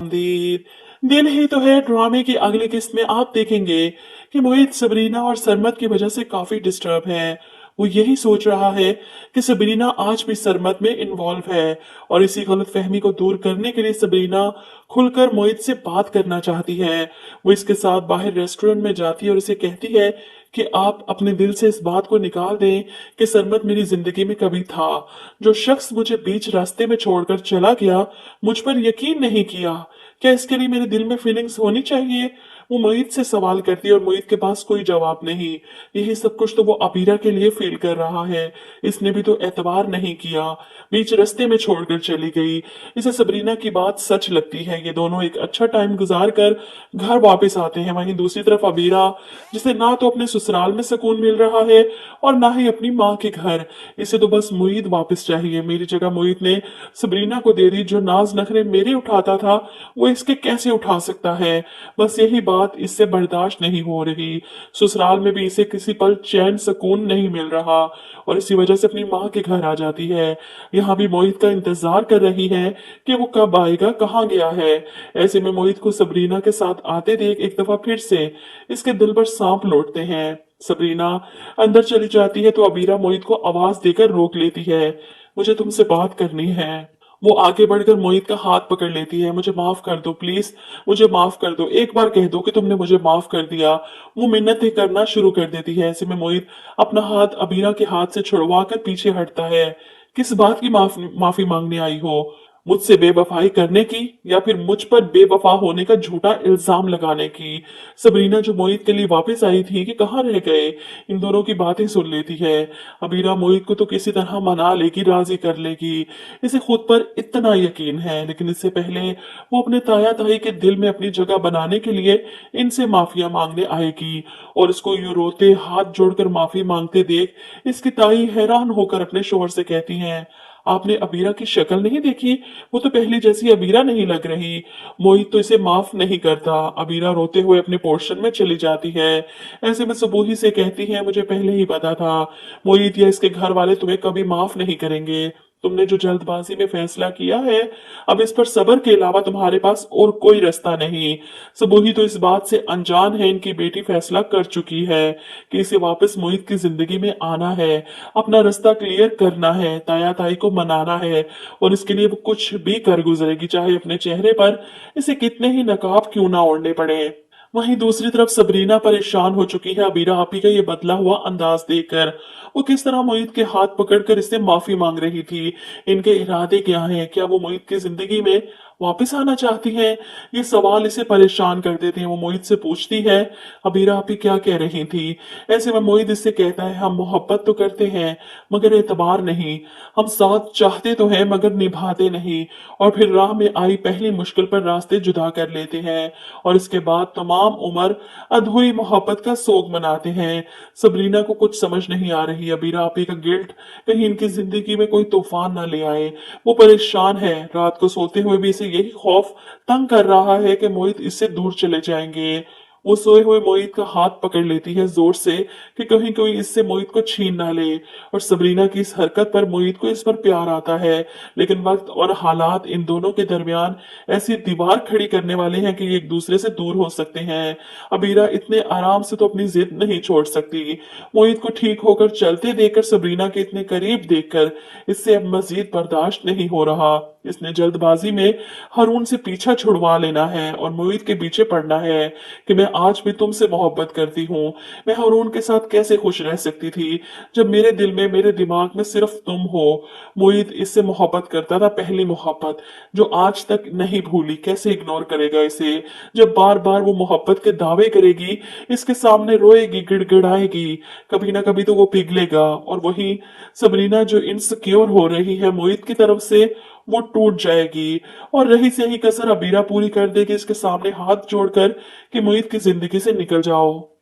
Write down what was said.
खुशामदीद। दिल ही तो है ड्रामे की अगली किस्त में आप देखेंगे कि मोहित सबरीना और सरमत की वजह से काफी डिस्टर्ब है। वो यही सोच रहा है कि सबरीना आज भी सरमत में इन्वॉल्व है और इसी गलतफहमी को दूर करने के लिए सबरीना खुलकर मोहित से बात करना चाहती है। वो इसके साथ बाहर रेस्टोरेंट में जाती है और इसे कहती है कि आप अपने दिल से इस बात को निकाल दें कि सरमत मेरी जिंदगी में कभी था। जो शख्स मुझे बीच रास्ते में छोड़कर चला गया, मुझ पर यकीन नहीं किया। क्या इसके लिए मेरे दिल में फीलिंग्स होनी चाहिए? वो मोहित से सवाल करती है और मोहित के पास कोई जवाब नहीं। यही सब कुछ तो वो अबीरा के लिए फील कर रहा है। इसने भी तो एतबार नहीं किया, बीच रास्ते में छोड़कर चली गई। इसे सबरीना की बात सच लगती है। ये दोनों एक अच्छा टाइम गुजार कर घर वापस आते हैं। वहीं दूसरी तरफ अबीरा, जिसे ना तो अपने ससुराल में सुकून मिल रहा है और ना ही अपनी माँ के घर। इसे तो बस मोहित वापस चाहिए। मेरी जगह मोहित ने सबरीना को दे दी। जो नाज नखरे मेरे उठाता था वो इसके कैसे उठा सकता है? बस यही बात इससे बर्दाश्त नहीं हो रही। ससुराल में भी इसे किसी पल चैन सुकून नहीं मिल रहा और इसी वजह से अपनी माँ के घर आ जाती है। यहाँ भी मोहित का इंतजार कर रही है कि वो कब आएगा, कहाँ गया है। ऐसे में मोहित को सबरीना के साथ आते देख एक दफा फिर से इसके दिल पर सांप लौटते हैं। सबरीना अंदर चली जाती है तो अबीरा मोहित को आवाज देकर रोक लेती है। मुझे तुमसे बात करनी है। वो आगे बढ़कर मोहित का हाथ पकड़ लेती है। मुझे माफ कर दो प्लीज, मुझे माफ कर दो, एक बार कह दो कि तुमने मुझे माफ कर दिया। वो मिन्नतें करना शुरू कर देती है। ऐसे में मोहित अपना हाथ अबीरा के हाथ से छुड़वा कर पीछे हटता है। किस बात की माफी मांगने आई हो? मुझसे बेवफाई करने की या फिर मुझ पर बेवफा होने का झूठा इल्जाम लगाने की? सबरीना जो मोहित के लिए वापस आई थी कि कहाँ रह गए, इन दोनों की बातें सुन लेती है। अबीरा मोहित को तो किसी तरह मना लेगी, राजी कर लेगी। इसे खुद पर इतना यकीन है, लेकिन इससे पहले वो अपने ताया ताई के दिल में अपनी जगह बनाने के लिए इनसे माफिया मांगने आएगी। और इसको यूं रोते हाथ जोड़कर माफी मांगते देख इसकी ताई हैरान होकर अपने शोहर से कहती हैं, आपने अबीरा की शक्ल नहीं देखी? वो तो पहले जैसी अबीरा नहीं लग रही। मोहित तो इसे माफ नहीं करता। अबीरा रोते हुए अपने पोर्शन में चली जाती है। ऐसे में सबूही से कहती है, मुझे पहले ही पता था मोहित या इसके घर वाले तुम्हें कभी माफ नहीं करेंगे। तुमने जो जल्दबाजी में फैसला किया है, अब इस पर सब्र के अलावा तुम्हारे पास और कोई रास्ता नहीं। सबूही तो इस बात से अनजान है इनकी बेटी फैसला कर चुकी है कि इसे वापस मोहित की जिंदगी में आना है, अपना रास्ता क्लियर करना है, ताया ताई को मनाना है और इसके लिए वो कुछ भी कर गुजरेगी, चाहे अपने चेहरे पर इसे कितने ही नकाब क्यों ना ओढ़ने पड़े। वहीं दूसरी तरफ सबरीना परेशान हो चुकी है अबीरा आपी का ये बदला हुआ अंदाज देखकर। वो किस तरह मोहित के हाथ पकड़कर इससे माफी मांग रही थी। इनके इरादे क्या हैं? क्या वो मोहित की जिंदगी में वापस आना चाहती हैं? ये सवाल इसे परेशान कर देते हैं। वो मोहित से पूछती है, अबीरा आपी क्या कह रही थी? ऐसे में मोहित इससे कहता है, हम मोहब्बत तो करते हैं मगर एतबार नहीं। हम साथ चाहते तो हैं मगर निभाते नहीं। और फिर राह में आई पहली मुश्किल पर रास्ते जुदा कर लेते हैं और इसके बाद तमाम उम्र अधूरी मोहब्बत का सोग मनाते हैं। सबरीना को कुछ समझ नहीं आ रही। अबीरा आपी का गिल्ट कहीं इनकी जिंदगी में कोई तूफान ना ले आए। वो परेशान है। रात को सोते हुए भी इसे यही खौफ तंग कर रहा है कि मोहित इससे दूर चले जाएंगे। वो सोए हुए मोहित का हाथ पकड़ लेती है जोर से कि कहीं कोई इससे मोहित को छीन ना ले। और सबरीना की इस हरकत पर मोहित को इस पर प्यार आता है, लेकिन वक्त और हालात इन दोनों के दरमियान ऐसी दीवार खड़ी करने वाले हैं कि ये एक दूसरे से दूर हो सकते हैं। अबीरा इतने आराम से तो अपनी जिद नहीं छोड़ सकती। मोहित को ठीक होकर चलते देखकर सबरीना के इतने करीब देखकर इससे अब मजीद बर्दाश्त नहीं हो रहा। इसने जल्दबाजी में हारून से पीछा छुड़वा लेना है और मोहित के पीछे पड़ना है कि मैं आज भी तुमसे मोहब्बत करती हूँ। मैं हारून के साथ कैसे खुश रह सकती थी जब मेरे दिल में, मेरे दिमाग में सिर्फ तुम हो। मोहित इससे मोहब्बत करता था, पहली मोहब्बत जो आज तक नहीं भूली। कैसे इग्नोर करेगा इसे जब बार बार वो मोहब्बत के दावे करेगी, इसके सामने रोएगी, गिड़गिड़ाएगी। कभी ना कभी तो वो पिघलेगा। और वही सबरीना जो इनसिक्योर हो रही है मोहित की तरफ से, वो टूट जाएगी और रही सही कसर अबीरा पूरी कर देगी इसके सामने हाथ जोड़कर कि मोहित की जिंदगी से निकल जाओ।